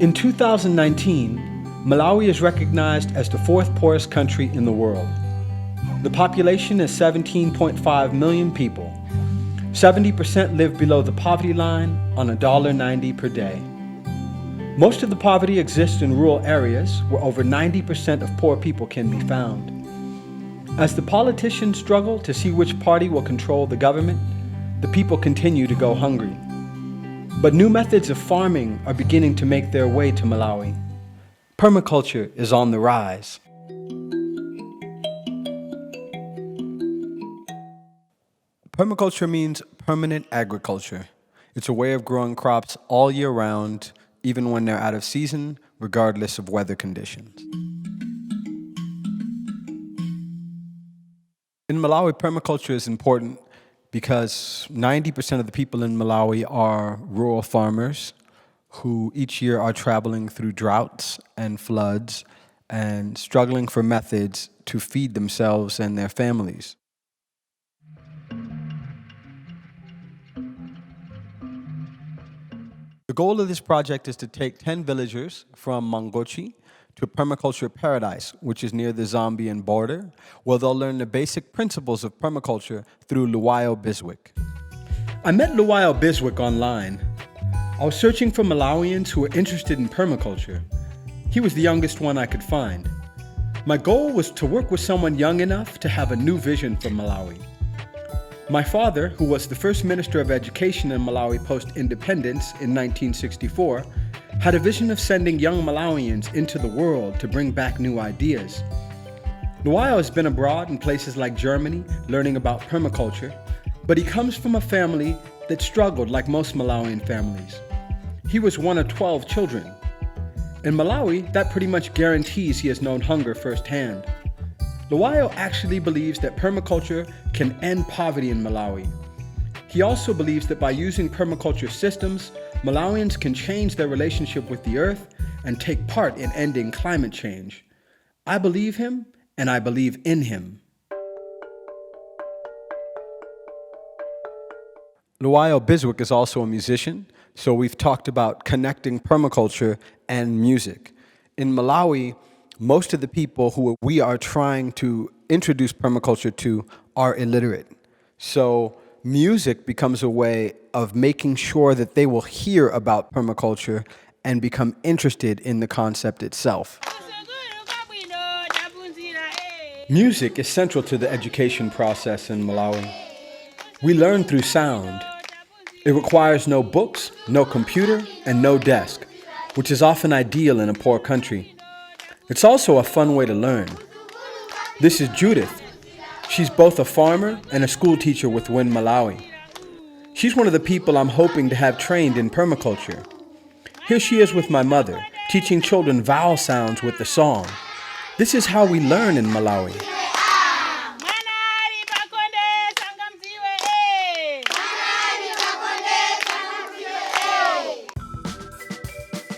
In 2019, Malawi is recognized as the fourth poorest country in the world. The population is 17.5 million people. 70% live below the poverty line on $1.90 per day. Most of the poverty exists in rural areas where over 90% of poor people can be found. As the politicians struggle to see which party will control the government, the people continue to go hungry. But new methods of farming are beginning to make their way to Malawi. Permaculture is on the rise. Permaculture means permanent agriculture. It's a way of growing crops all year round, even when they're out of season, regardless of weather conditions. In Malawi, permaculture is important because 90% of the people in Malawi are rural farmers who each year are traveling through droughts and floods and struggling for methods to feed themselves and their families. The goal of this project is to take 10 villagers from Mangochi to a permaculture paradise, which is near the Zambian border, where they'll learn the basic principles of permaculture through Luwayo, Biswick. I met Luwayo Biswick online. I was searching for Malawians who were interested in permaculture. He was the youngest one I could find. My goal was to work with someone young enough to have a new vision for Malawi. My father, who was the first Minister of Education in Malawi post-independence in 1964, had a vision of sending young Malawians into the world to bring back new ideas. Luwayo has been abroad in places like Germany, learning about permaculture, but he comes from a family that struggled like most Malawian families. He was one of 12 children. In Malawi, that pretty much guarantees he has known hunger firsthand. Luwayo actually believes that permaculture can end poverty in Malawi. He also believes that by using permaculture systems, Malawians can change their relationship with the earth and take part in ending climate change. I believe him, and I believe in him. Luwayo Biswick is also a musician, so we've talked about connecting permaculture and music. In Malawi, most of the people who we are trying to introduce permaculture to are illiterate. So music becomes a way of making sure that they will hear about permaculture and become interested in the concept itself. Music is central to the education process in Malawi. We learn through sound. It requires no books, no computer, and no desk, which is often ideal in a poor country. It's also a fun way to learn. This is Judith. She's both a farmer and a school teacher with WIN Malawi. She's one of the people I'm hoping to have trained in permaculture. Here she is with my mother, teaching children vowel sounds with the song. This is how we learn in Malawi.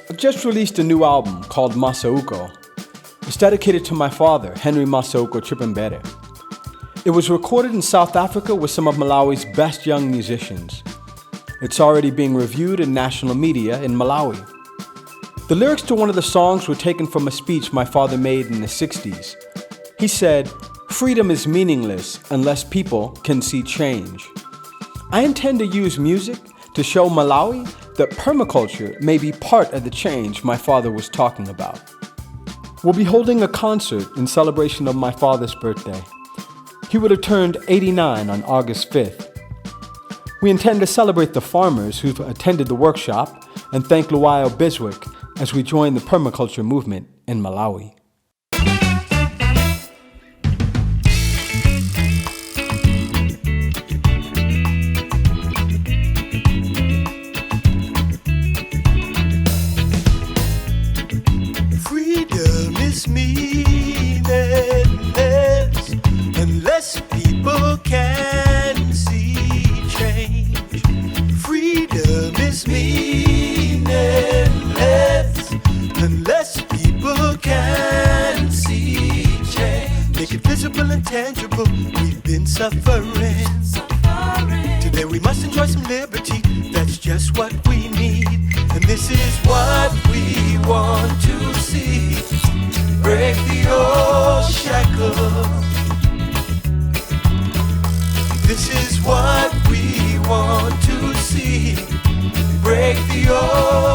I've just released a new album called Masauko. It's dedicated to my father, Henry Masauko Chipembere. It was recorded in South Africa with some of Malawi's best young musicians. It's already being reviewed in national media in Malawi. The lyrics to one of the songs were taken from a speech my father made in the 60s. He said, "Freedom is meaningless unless people can see change." I intend to use music to show Malawi that permaculture may be part of the change my father was talking about. We'll be holding a concert in celebration of my father's birthday. He would have turned 89 on August 5th. We intend to celebrate the farmers who've attended the workshop and thank Luwayo Biswick as we join the permaculture movement in Malawi. Freedom is meaningless unless people can see change. Freedom is meaningless unless people can see change. Make it visible and tangible. We've been suffering. Today we must enjoy some liberty. That's just what we need. And this is what we want to see. Break the old shackles. This is what we want to see. Break the old